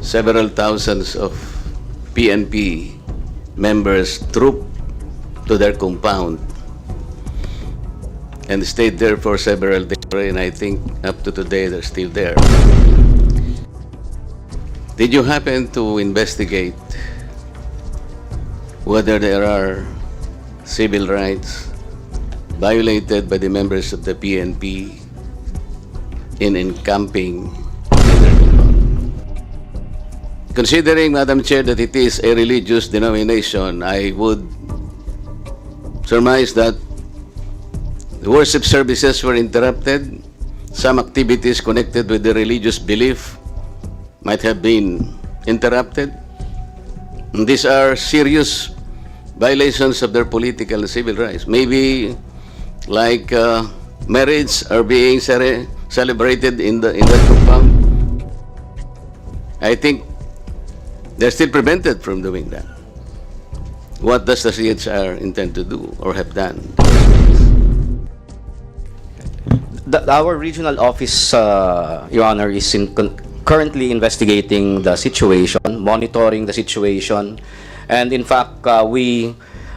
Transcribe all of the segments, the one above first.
several thousands of PNP members trooped to their compound and stayed there for several days, and I think up to today they're still there. Did you happen to investigate whether there are civil rights violated by the members of the PNP in encamping in their compound? Considering, Madam Chair, that it is a religious denomination, I would surmise that the worship services were interrupted. Some activities connected with the religious belief might have been interrupted. And these are serious violations of their political and civil rights. Maybe like marriage are being celebrated in that compound. I think they're still prevented from doing that. What does the CHR intend to do or have done? Our regional office, Your Honor, is currently investigating the situation, monitoring the situation, and in fact, we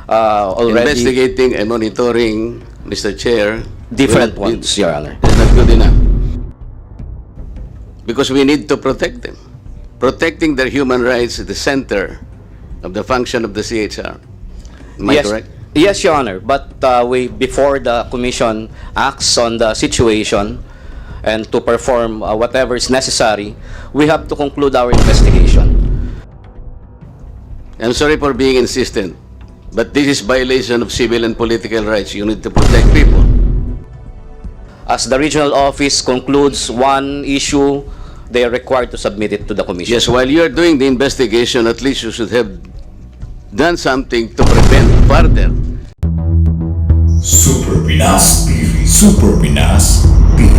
already investigating and monitoring, Mr. Chair. different ones, Your Honor. Is not good enough, because we need to protect them. Protecting their human rights is the center of the function of the CHR. Am I correct? Yes, Your Honor. But before the Commission acts on the situation and to perform whatever is necessary, we have to conclude our investigation. I'm sorry for being insistent, but this is violation of civil and political rights. You need to protect people. As the regional office concludes one issue, they are required to submit it to the Commission. Yes, while you are doing the investigation, at least you should have done something to prevent further. Super Pinas TV. Super Pinas TV.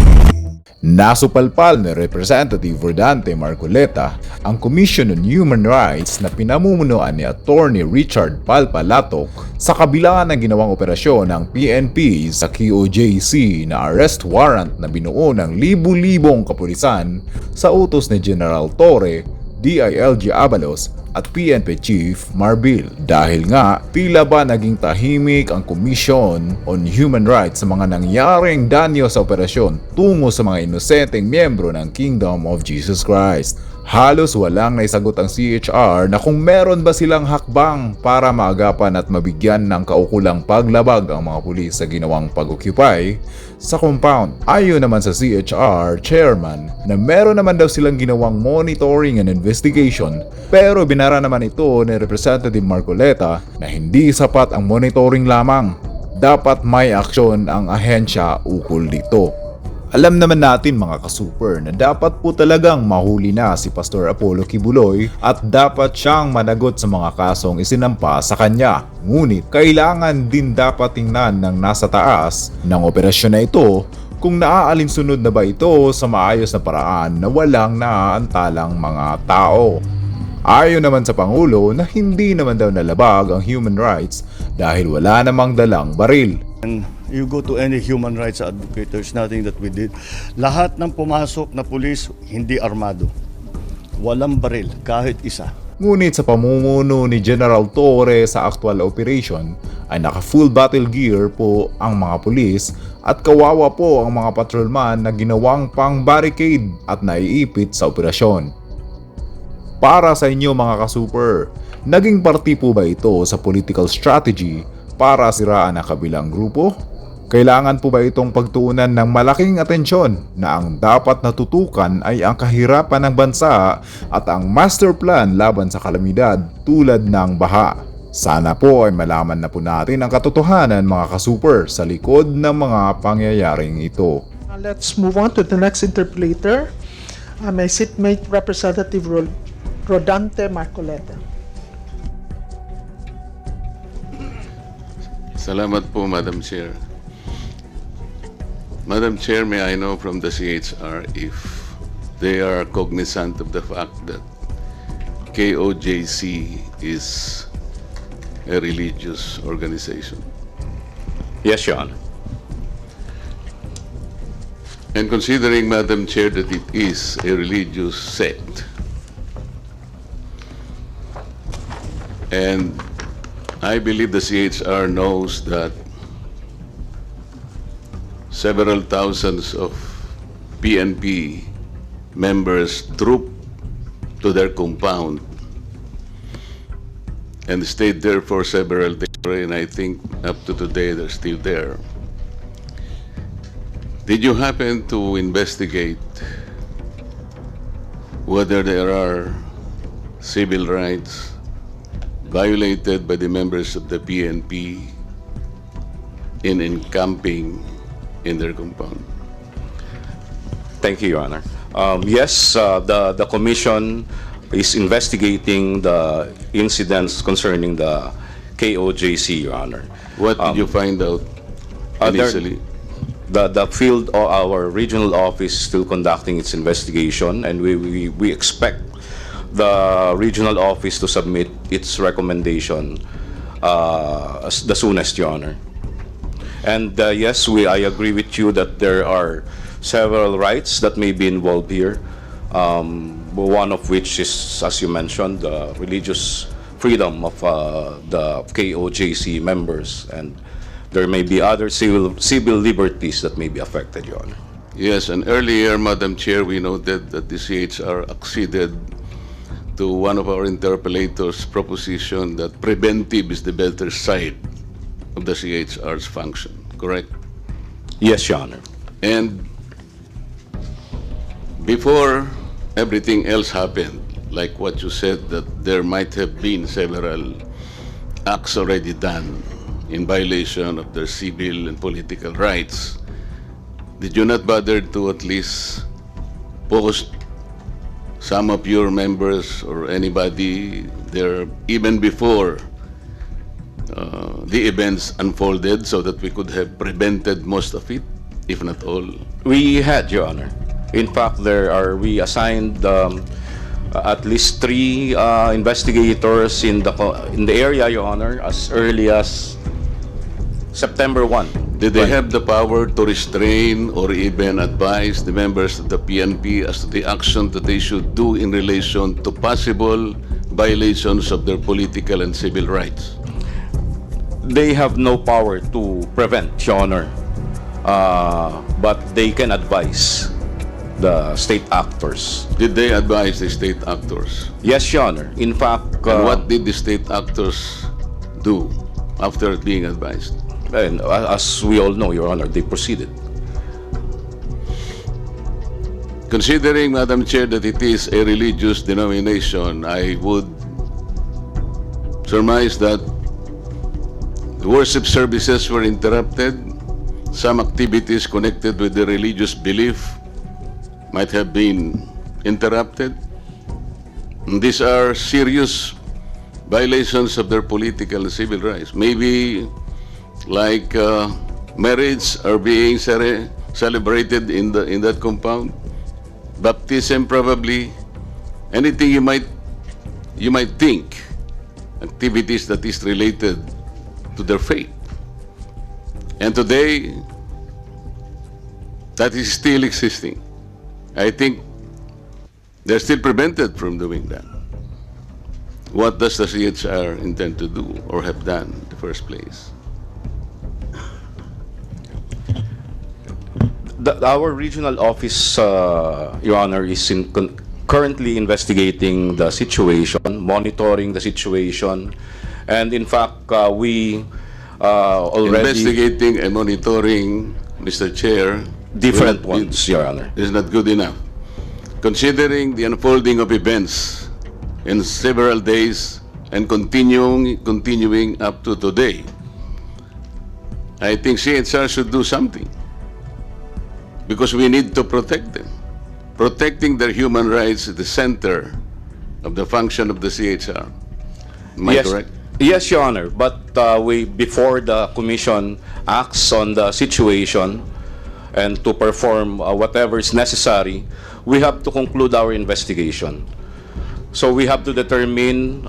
Nasupalpal ni Representative Verdante Marcoleta ang Commission on Human Rights na pinamumunuan ni Attorney Richard Palpalatok sa kabila ng ginawang operasyon ng PNP sa QOJC na arrest warrant na binuo ng libu-libong kapulisan sa utos ni General Torre, DILG Abalos at PNP Chief Marbil. Dahil nga, tila ba naging tahimik ang Commission on Human Rights sa mga nangyaring danyo sa operasyon tungo sa mga inosenteng miyembro ng Kingdom of Jesus Christ. Halos walang naisagot ang CHR na kung meron ba silang hakbang para maagapan at mabigyan ng kaukulang paglabag ang mga pulis sa ginawang pag-occupy sa compound. Ayon naman sa CHR chairman na meron naman daw silang ginawang monitoring and investigation, pero binara naman ito ni Representative Marcoleta na hindi sapat ang monitoring lamang. Dapat may aksyon ang ahensya ukol dito. Alam naman natin mga kasuper na dapat po talagang mahuli na si Pastor Apollo Kibuloy at dapat siyang managot sa mga kasong isinampa sa kanya. Ngunit kailangan din dapat tingnan ng nasa taas ng operasyon na ito kung naaalinsunod na ba ito sa maayos na paraan na walang naaantalang mga tao. Ayon naman sa Pangulo na hindi naman daw nalabag ang human rights dahil wala namang dalang baril. You go to any human rights advocate, there's nothing that we did. Lahat ng pumasok na pulis, hindi armado. Walang baril, kahit isa. Ngunit sa pamumuno ni General Torre sa actual operation ay naka-full battle gear po ang mga pulis at kawawa po ang mga patrolman na ginawang pang-barricade at naiipit sa operasyon. Para sa inyo mga kasuper, naging parti po ba ito sa political strategy para siraan ang kabilang grupo? Kailangan po ba itong pagtuunan ng malaking atensyon na ang dapat natutukan ay ang kahirapan ng bansa at ang master plan laban sa kalamidad tulad ng baha? Sana po ay malaman na po natin ang katotohanan mga kasuper sa likod ng mga pangyayaring ito. Let's move on to the next interpolator. My seatmate Representative Rodante Marcoleta. Salamat po, Madam Chair. Madam Chair, may I know from the CHR if they are cognizant of the fact that KOJC is a religious organization? Yes, Your Honor. And considering, Madam Chair, that it is a religious sect, And I believe the CHR knows that several thousands of PNP members trooped to their compound and stayed there for several days, and I think up to today they're still there. Did you happen to investigate whether there are civil rights violated by the members of the PNP in encamping in their compound? Thank you, Your Honor. Yes, the commission is investigating the incidents concerning the KOJC, Your Honor. What did you find out there- initially? The field or our regional office is still conducting its investigation, and we expect the regional office to submit its recommendation the soonest, Your Honor. And yes, I agree with you that there are several rights that may be involved here. One of which is, as you mentioned, the religious freedom of the KOJC members, and there may be other civil liberties that may be affected, Your Honor. Yes, and earlier, Madam Chair, we noted that the CHR acceded to one of our interpellators' proposition that preventive is the better side of the CHR's function, correct? Yes, Your Honor. And before everything else happened, like what you said, that there might have been several acts already done in violation of their civil and political rights, did you not bother to at least post some of your members or anybody there even before the events unfolded so that we could have prevented most of it, if not all? We had, Your Honor. In fact, we assigned at least 3 investigators in the area, Your Honor, as early as September 1. Did they have the power to restrain or even advise the members of the PNP as to the action that they should do in relation to possible violations of their political and civil rights? They have no power to prevent, Your Honor, but they can advise the state actors. Did they advise the state actors? Yes, Your Honor. In fact, And what did the state actors do after being advised? and as we all know, Your Honor, they proceeded. Considering, Madam Chair, that it is a religious denomination, I would surmise that the worship services were interrupted. Some activities connected with the religious belief might have been interrupted. And these are serious violations of their political and civil rights. Maybe like marriage are being celebrated in that compound, baptism probably, anything you might think, activities that is related to their faith. And today, that is still existing. I think they're still prevented from doing that. What does the CHR intend to do or have done in the first place? Our regional office, Your Honor, is currently investigating the situation, monitoring the situation, and in fact, we already Investigating and monitoring, Mr. Chair, different will not be- ones, Your Honor. is not good enough. Considering the unfolding of events in several days and continuing up to today, I think CHR should do something because we need to protect them. Protecting their human rights is the center of the function of the CHR. Am I correct? Yes, Your Honor. But before the commission acts on the situation and to perform whatever is necessary, we have to conclude our investigation. So we have to determine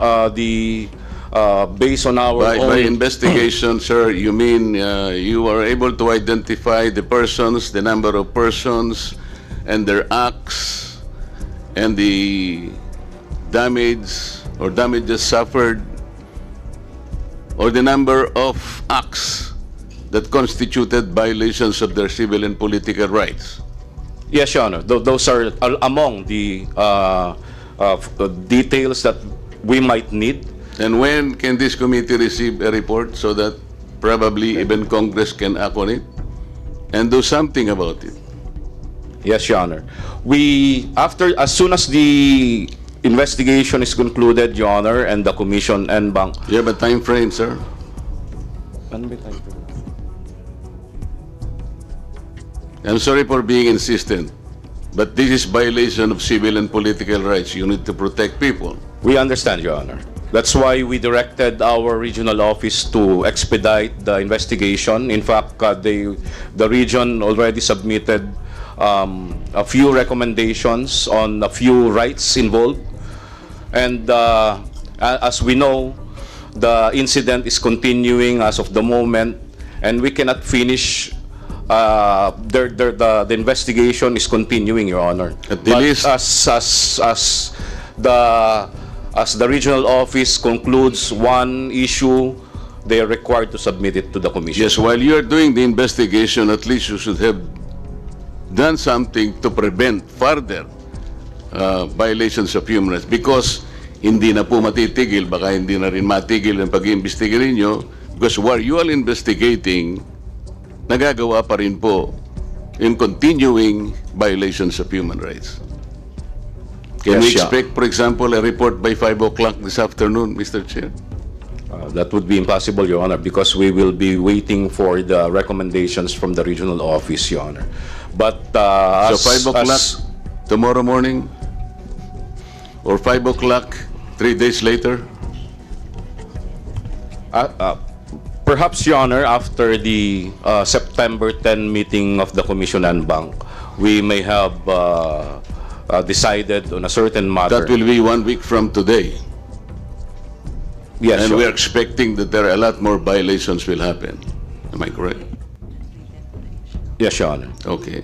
based on our By own investigation, sir, you mean you are able to identify the persons, the number of persons, and their acts, and the damage or damages suffered or the number of acts that constituted violations of their civil and political rights? Yes, Your Honor. Those are among the details that we might need. And when can this committee receive a report so that probably even Congress can act on it and do something about it? Yes, Your Honor. As soon as the investigation is concluded, Your Honor, and the commission and bank. You have a time frame, sir? I'm sorry for being insistent, but this is violation of civil and political rights. You need to protect people. We understand, Your Honor. That's why we directed our regional office to expedite the investigation. In fact, the region already submitted a few recommendations on a few rights involved. And as we know, the incident is continuing as of the moment, and we cannot finish. The investigation is continuing, Your Honor. At the But least- as the regional office concludes one issue, they are required to submit it to the commission. Yes, while you are doing the investigation, at least you should have done something to prevent further violations of human rights. Because hindi na po matitigil, baka hindi na rin matigil ang pag-iimbestiga ninyo. Because while you are investigating, nagagawa pa rin po yung continuing violations of human rights. Can we Yes, yeah. expect, for example, a report by 5 o'clock this afternoon, Mr. Chair? That would be impossible, Your Honor, because we will be waiting for the recommendations from the regional office, Your Honor. But So 5 o'clock tomorrow morning? Or 5 o'clock 3 days later? Perhaps, Your Honor, after the September 10 meeting of the Commission and Bank, we may have decided on a certain matter. That will be 1 week from today. Yes, And Your we are Honor. expecting that there are a lot more violations will happen. Am I correct? Yes, Your Honor. Okay.